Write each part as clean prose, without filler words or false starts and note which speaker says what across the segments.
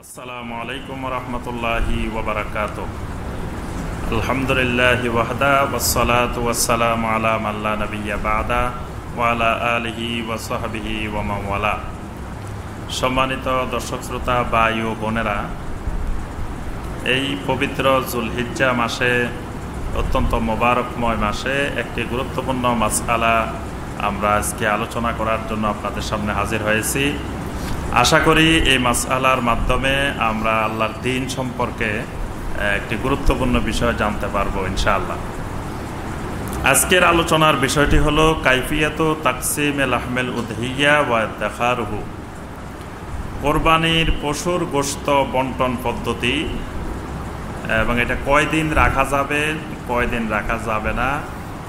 Speaker 1: আসসালামু আলাইকুম রহমতুল্লাহি ওয়াবারাকাতুহ। আলহামদুলিল্লাহি ওয়াহদা ওয়াসসালাতু ওয়াসসালামু আলা মান লা নাবিয়্যা বা'দা ওয়া আলা আলিহি ওয়া সাহবিহি ওয়া মান ওয়ালা। সম্মানিত দর্শক শ্রোতা ভাই ও বোনেরা, এই পবিত্র যুলহিজ্জা মাসে, অত্যন্ত মোবারকময় মাসে একটি গুরুত্বপূর্ণ মাসআলা আমরা আজকে আলোচনা করার জন্য আপনাদের সামনে হাজির হয়েছি। আশা করি এই মাসআলার মাধ্যমে আমরা আল্লাহর দ্বীন সম্পর্কে একটি গুরুত্বপূর্ণ বিষয় জানতে পারবো ইনশাআল্লাহ। আজকের আলোচনার বিষয়টি হলো কাইফিয়াতু তাকসিমে লাহমেল উদহিয়া ওয়া ইদ্দাখারুহু, কোরবানির পশুর গোশত বন্টন পদ্ধতি, এবং এটা কয়দিন রাখা যাবে, কয়দিন রাখা যাবে না,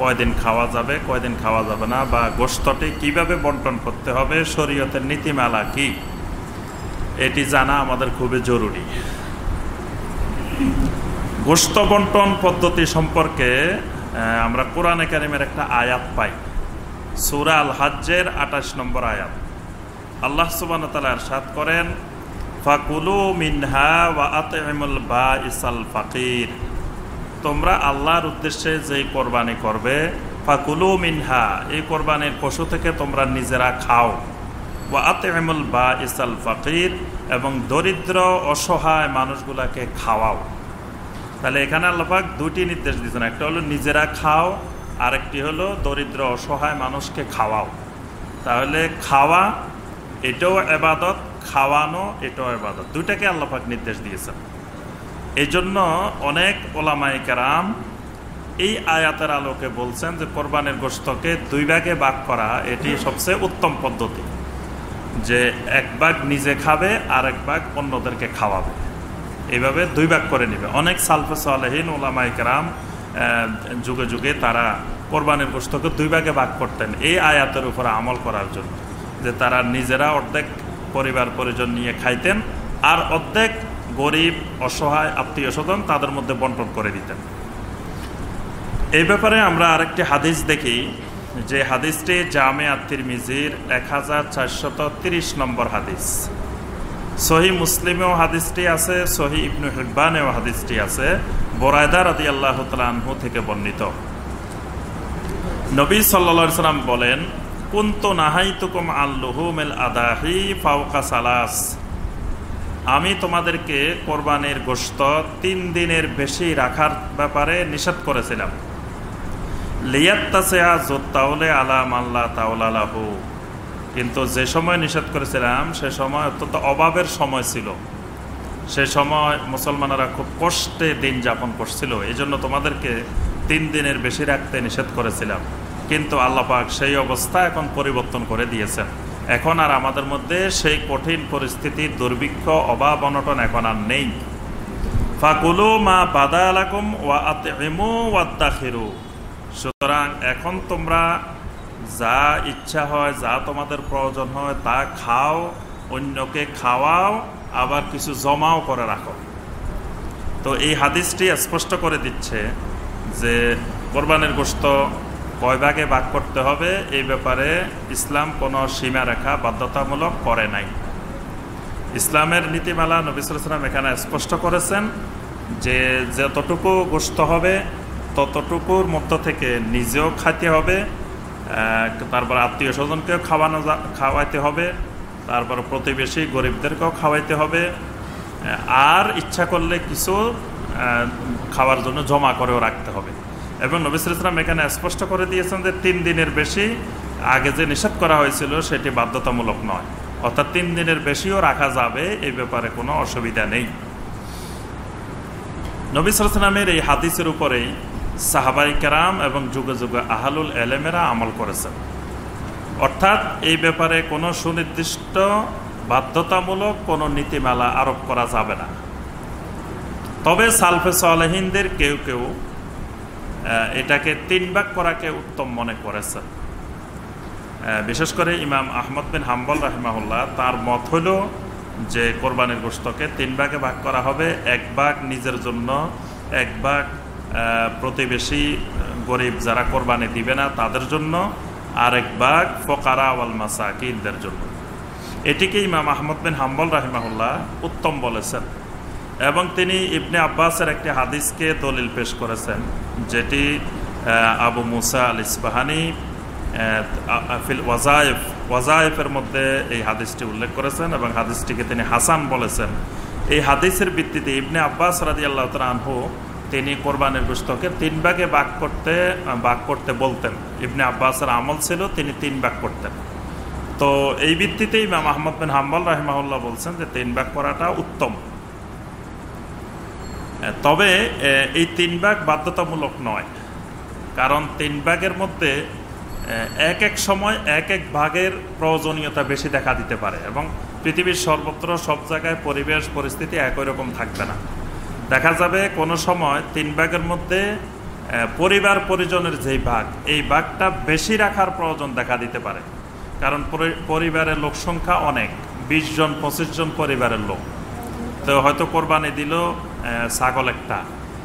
Speaker 1: কয়দিন খাওয়া যাবে, কয়দিন খাওয়া যাবে না, বা গোশতটি কিভাবে বন্টন করতে হবে, শরীয়তের নীতিমালা কি, এটি জানা আমাদের খুবই জরুরি। গোশত বন্টন পদ্ধতি সম্পর্কে আমরা কোরআনে কারিমের একটা আয়াত পাই, সূরা আল হজ্জের 28 নম্বর আয়াত। আল্লাহ সুবহানাহু ওয়া তাআলা ইরশাদ করেন, ফাকুলু মিনহা ওয়া আতইমুল বাঈসাল ফাকির, তোমরা আল্লাহর উদ্দেশ্যে যেই কোরবানি করবে, ফাকুলু মিনহা, এই কোরবানির পশু থেকে তোমরা নিজেরা খাও, ওয়া আতইমুল বাঈসাল ফাকির, এবং দরিদ্র অসহায় মানুষগুলাকে খাওয়াও। তাহলে এখানে আল্লাহ পাক দুটি নির্দেশ দিয়েছেন, একটা হলো নিজেরা খাও, আরেকটি হলো দরিদ্র অসহায় মানুষকে খাওয়াও। তাহলে খাওয়া এটাও ইবাদত, খাওয়ানো এটাও ইবাদত, দুইটাকে আল্লাহ পাক নির্দেশ দিয়েছেন। এই জন্য অনেক ওলামায়ে কেরাম এই আয়াতের আলোকে বলছেন যে কোরবানির গোশতকে দুই ভাগে ভাগ করা এটি সবচেয়ে উত্তম পদ্ধতি, যে এক ভাগ নিজে খাবে আর এক ভাগ অন্যদেরকে খাওয়াবে, এইভাবে দুই ভাগ করে নেবে। অনেক সালফে সালেহিন ওলামায়ে কেরাম যুগে যুগে তারা কোরবানির গোশতকে দুই ভাগে ভাগ করতেন এই আয়াতের উপরে আমল করার জন্য, যে তারা নিজেরা অর্ধেক পরিবার পরিজন নিয়ে খাইতেন আর অর্ধেক গরিব অসহায় আত্মীয় স্বজন তাদের মধ্যে বন্টন করে দিতেন। এই ব্যাপারে আমরা আরেকটি হাদিস দেখি, যে হাদিসটি জামে আত-তিরমিজির 1430 নম্বর হাদিস। সহিহ মুসলিমেও হাদিসটি আছে, সহিহ ইবনে হিব্বানেও হাদিসটি আছে। বুরায়দা রাদিয়াল্লাহু তাআলা আনহু থেকে বর্ণিত, নবী সাল্লাল্লাহু আলাইহি সাল্লাম বলেন, কুনতু নাহাইতুকুম আন লুহুমিল আদাহি ফাওকা সালাস, আমি তোমাদেরকে কোরবানির গোশত 3 দিনের বেশি রাখার ব্যাপারে নিষেধ করেছিলাম। লিয়াত্তাসিআ যুত্তাউলে আলা মান লা তাওলা লাহু, কিন্তু যে সময় নিষেধ করেছিলাম সে সময় অত্যন্ত অভাবের সময় ছিল, সে সময় মুসলমানেরা খুব কষ্টে দিন যাপন করছিল, এই জন্য তোমাদেরকে 3 দিনের বেশি রাখতে নিষেধ করেছিলাম। কিন্তু আল্লাহ পাক সেই অবস্থা এখন পরিবর্তন করে দিয়েছেন, এখন আর আমাদের মধ্যে সেই কঠিন পরিস্থিতি, দুর্ভিক্ষ, অভাব অনটন এখন আর নেই। ফাকুলু মা বাদা লাকুম ওয়া আতইমু ওয়াদ্দাখিরু, সুতরাং এখন তোমরা যা ইচ্ছা হয়, যা তোমাদের প্রয়োজন হয় তা খাও, অন্যকে খাওয়াও, আবার কিছু জমাও করে রাখো। তো এই হাদিসটি স্পষ্ট করে দিচ্ছে যে কোরবানির গোশত কয় ভাগে ভাগ করতে হবে এই ব্যাপারে ইসলাম কোনো সীমারেখা বাধ্যতামূলক করে নাই। ইসলামের নীতিমালা নবী সাল্লাল্লাহু আলাইহি ওয়াসাল্লাম এখানে স্পষ্ট করেছেন যে যতটুকু গোশত হবে ততটুকুর মধ্য থেকে নিজেও খাইতে হবে, তারপর আত্মীয় স্বজনকেও খাওয়াইতে হবে, তারপর প্রতিবেশী গরিবদেরকেও খাওয়াইতে হবে, আর ইচ্ছা করলে কিছু খাওয়ার জন্য জমা করেও রাখতে হবে। এবং নবী সাল্লাল্লাহু আলাইহি ওয়াসাল্লাম এখানে স্পষ্ট করে দিয়েছেন যে 3 দিনের বেশি আগে যে নিষেধ করা হয়েছিল সেটি বাধ্যতামূলক নয়, অর্থাৎ 3 দিনের বেশিও রাখা যাবে, এই ব্যাপারে কোনো অসুবিধা নেই। নবী সাল্লাল্লাহু আলাইহি ওয়াসাল্লামের এই হাদিসের উপরেই সাহাবায়ে কেরাম এবং যুগে যুগে আহলুল ইলমেরা আমল করেছেন, অর্থাৎ এই ব্যাপারে কোনো সুনির্দিষ্ট বাধ্যতামূলক কোনো নীতিমালা আরোপ করা যাবে না। তবে সালফে সালেহিনদের কেউ কেউ এটাকে 3 ভাগ করাকে উত্তম মনে করেছেন। বিশেষ করে ইমাম আহমদ বিন হাম্বল রাহিমাহুল্লাহ, তার মত হল যে কোরবানির গোশতকে 3 ভাগে ভাগ করা হবে, 1 ভাগ নিজের জন্য, 1 ভাগ প্রতিবেশী গরিব যারা কোরবানি দিবে না তাদের জন্য, আর 1 ভাগ ফুকারা ওয়াল মাসাকিনদের জন্য। এটিকে ইমাম আহমদ বিন হাম্বল রাহিমাহুল্লাহ উত্তম বলেছেন, এবং তিনি ইবনে আব্বাসের একটি হাদিসকে দলিল পেশ করেছেন, যেটি আবু মুসা আল ইসবাহানি ফিল ওয়াজায়েফের মধ্যে এই হাদিসটি উল্লেখ করেছেন এবং হাদিসটিকে তিনি হাসান বলেছেন। এই হাদিসের ভিত্তিতে ইবনে আব্বাস রাদিয়াল্লাহু তাআলা আনহু তিনি কোরবানির গোশতকে 3 ভাগে ভাগ করতে বলতেন। ইবনে আব্বাসের আমল ছিল তিনি 3 ভাগ করতেন। তো এই ভিত্তিতে ইমাম আহমদ বিন হাম্বল রাহিমাহুল্লাহ বলছেন যে 3 ভাগ করাটা উত্তম। তবে এই 3 ভাগ বাধ্যতামূলক নয়, কারণ 3 ভাগের মধ্যে এক এক সময় এক এক ভাগের প্রয়োজনীয়তা বেশি দেখা দিতে পারে, এবং পৃথিবীর সর্বত্র সব জায়গায় পরিবেশ পরিস্থিতি একই রকম থাকবে না। দেখা যাবে কোনো সময় 3 ভাগের মধ্যে পরিবার পরিজনের যেই ভাগ, এই ভাগটা বেশি রাখার প্রয়োজন দেখা দিতে পারে, কারণ পরিবারের লোক সংখ্যা অনেক, 20 জন 25 জন পরিবারের লোক। তো হয়তো কোরবানি দিল ছাগল একটা,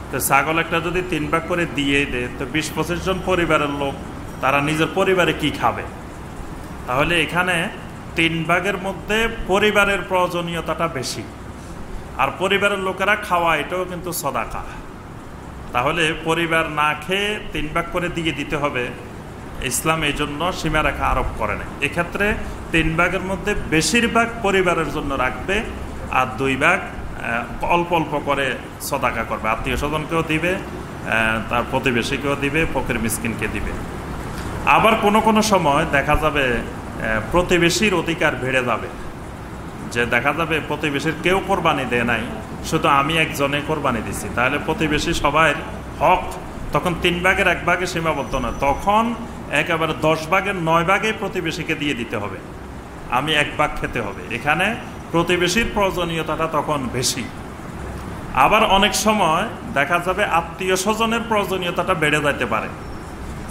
Speaker 1: তো ছাগল একটা যদি 3 ভাগ করে দিয়ে দেয়, তো 20-25 জন পরিবারের লোক তারা নিজের পরিবারে কি খাবে? তাহলে এখানে 3 ভাগের মধ্যে পরিবারের প্রয়োজনীয়তাটা বেশি, আর পরিবারের লোকেরা খাওয়া এটাও কিন্তু সদাকা। তাহলে পরিবার না খেয়ে 3 ভাগ করে দিয়ে দিতে হবে, ইসলাম এই জন্য সীমারেখা আরোপ করে না। এক্ষেত্রে 3 ভাগের মধ্যে বেশিরভাগ পরিবারের জন্য রাখবে, আর 2 ভাগ অল্প অল্প করে সদাকা করবে, আত্মীয় স্বজনকেও দিবে, তার প্রতিবেশীকেও দিবে, ফকির মিসকিনকে দিবে। আবার কোনো সময় দেখা যাবে প্রতিবেশীর অধিকার বেড়ে যাবে, যে দেখা যাবে প্রতিবেশীর কেউ কোরবানি দেয় নাই, শুধু আমি একজনে কোরবানি দিছি, তাহলে প্রতিবেশী সবাই হক তখন 3 ভাগের 1 ভাগে সীমাবদ্ধ নয়, তখন একেবারে 10 ভাগের 9 ভাগে প্রতিবেশীকে দিয়ে দিতে হবে, আমি 1 ভাগ খেতে হবে। এখানে প্রতিবেশীর প্রয়োজনীয়তাটা তখন বেশি। আবার অনেক সময় দেখা যাবে আত্মীয় স্বজনের প্রয়োজনীয়তাটা বেড়ে যেতে পারে,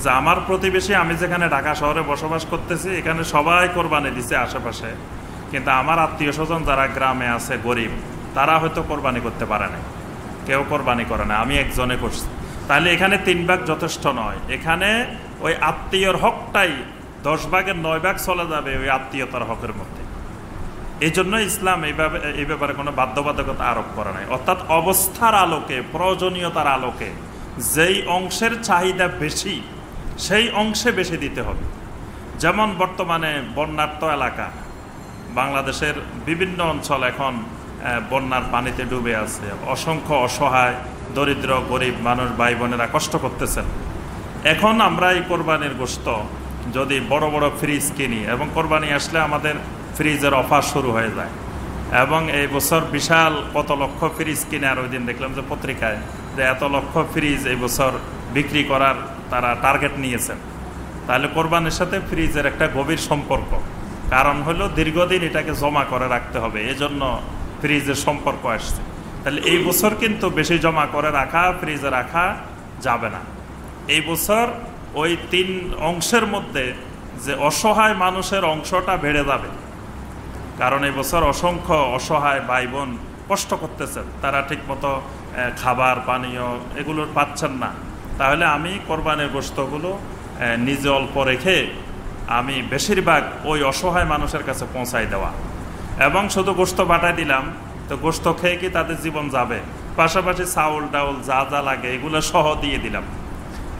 Speaker 1: যে আমার প্রতিবেশী, আমি যেখানে ঢাকা শহরে বসবাস করতেছি এখানে সবাই কোরবানি দিছে আশেপাশে, কিন্তু আমার আত্মীয় স্বজন যারা গ্রামে আছে গরিব, তারা হয়তো কোরবানি করতে পারে না, কেউ কোরবানি করে না, আমি একজনে করছি। তাহলে এখানে 3 ভাগ যথেষ্ট নয়, এখানে ওই আত্মীয়র হকটাই 10 ভাগের 9 ভাগ চলে যাবে ওই আত্মীয়তার হকের মধ্যে। এই জন্য ইসলাম এই ব্যাপারে কোনো বাধ্যবাধকতা আরোপ করে নাই, অর্থাৎ অবস্থার আলোকে, প্রয়োজনীয়তার আলোকে যেই অংশের চাহিদা বেশি সেই অংশে বেশি দিতে হবে। যেমন বর্তমানে বন্যার্ত এলাকা, বাংলাদেশের বিভিন্ন অঞ্চল এখন বন্যার পানিতে ডুবে আছে, অসংখ্য অসহায় দরিদ্র গরিব মানুষ ভাই বোনেরা কষ্ট করতেছেন। এখন আমরা এই কোরবানির গোশত যদি বড় বড় ফ্রিজ কিনি, এবং কোরবানি আসলে আমাদের ফ্রিজের অফার শুরু হয়ে যায়, এবং এই বছর বিশাল কত লক্ষ ফ্রিজ কিনে, আর ওই দিন দেখলাম যে পত্রিকায় যে এত লক্ষ ফ্রিজ এই বছর বিক্রি করার তারা টার্গেট নিয়েছেন। তাহলে কোরবানির সাথে ফ্রিজের একটা গভীর সম্পর্ক, কারণ হলো দীর্ঘদিন এটাকে জমা করে রাখতে হবে, এজন্য ফ্রিজের সম্পর্ক আসছে। তাহলে এই বছর কিন্তু বেশি জমা করে রাখা, ফ্রিজে রাখা যাবে না। এই বছর ওই 3 অংশের মধ্যে যে অসহায় মানুষের অংশটা বেড়ে যাবে, কারণ এই বছর অসংখ্য অসহায় ভাই বোন কষ্ট করতেছেন, তারা ঠিকমতো খাবার পানীয় এগুলো পাচ্ছেন না। তাহলে আমি কোরবানির গোশতগুলো নিজে অল্প রেখে আমি বেশিরভাগ ওই অসহায় মানুষের কাছে পৌঁছাই দেওয়া, এবং শুধু গোশত পাঠাই দিলাম, তো গোশত খেয়ে কি তাদের জীবন যাবে? পাশাপাশি চাউল ডাউল যা যা লাগে এগুলো সহ দিয়ে দিলাম,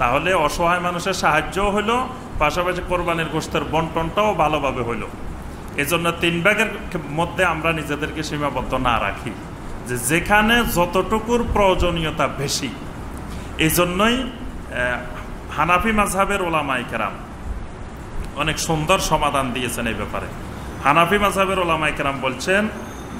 Speaker 1: তাহলে অসহায় মানুষের সাহায্যও হলো, পাশাপাশি কোরবানির গোশতের বন্টনটাও ভালোভাবে হইল। এজন্য 3 ভাগের মধ্যে আমরা নিজেদেরকে সীমাবদ্ধ না রাখি, যে যেখানে যতটুকুর প্রয়োজনীয়তা বেশি। এই জন্যই হানাফি মাযহাবের ওলামায়ে কেরাম অনেক সুন্দর সমাধান দিয়েছেন এই ব্যাপারে। হানাফি মাযহাবের ওলামায়ে কেরাম বলছেন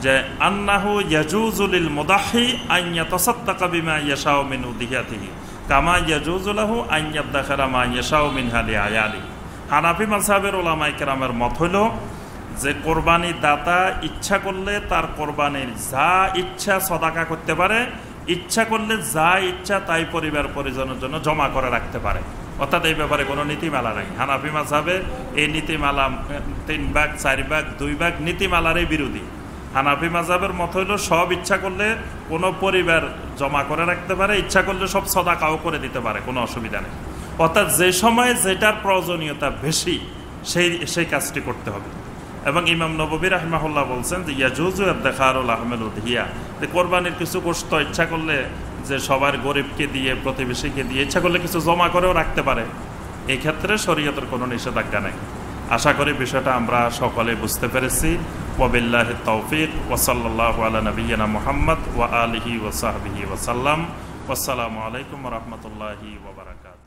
Speaker 1: যে আন্নাহু ইয়াজুজু লিল মুদাহি আন ইয়াতাসাদ্দাকা বিমা ইয়াশাউ মিন উদিয়াতিহি কামা ইয়াজুজু লাহু আন ইয়াদাখারা মা ইয়াশাউ মিন হালি আয়ালি। হানাফি মাযহাবের ওলামায়ে কেরামের মত হলো যে কোরবানি দাতা ইচ্ছা করলে তার কোরবানির যা ইচ্ছা সদাকা করতে পারে, ইচ্ছা করলে যা ইচ্ছা তাই পরিবার পরিজনের জন্য জমা করে রাখতে পারে, অর্থাৎ এই ব্যাপারে কোনো নীতিমালা নাই। হানাফি মাযহাবে এই নীতিমালা 3 ভাগ 4 ভাগ 2 ভাগ নীতিমালারই বিরোধী। হানাফি মাযহাবের মত হইল সব ইচ্ছা করলে কোনো পরিবার জমা করে রাখতে পারে, ইচ্ছা করলে সব সদাকাও করে দিতে পারে, কোনো অসুবিধা নেই। অর্থাৎ যে সময়ে যেটার প্রয়োজনীয়তা বেশি সেই কাজটি করতে হবে। এবং ইমাম নববী রাহিমাহুল্লাহ বলছেন যে ইয়াজুজু আদ-দাখারুল আহমেল উদহিয়া, যে কোরবানির কিছু গোশত ইচ্ছা করলে যে সবার গরিবকে দিয়ে প্রতিবেশীকে দিয়ে ইচ্ছা করলে কিছু জমা করেও রাখতে পারে, এই ক্ষেত্রে শরীয়তের কোনো নিষেধাজ্ঞা নেই। আশা করি বিষয়টা আমরা সকলে বুঝতে পেরেছি। ওয়াবিল্লাহি তৌফিক ওয়া সাল্লাল্লাহু আলা নাবিয়্যিনা মুহাম্মদ ওয়া আলিহি ওয়া সাহবিহি ওয়া সাল্লাম। ওয়াসসালামু আলাইকুম ওয়া রাহমাতুল্লাহি ওয়া বারাকাতুহু।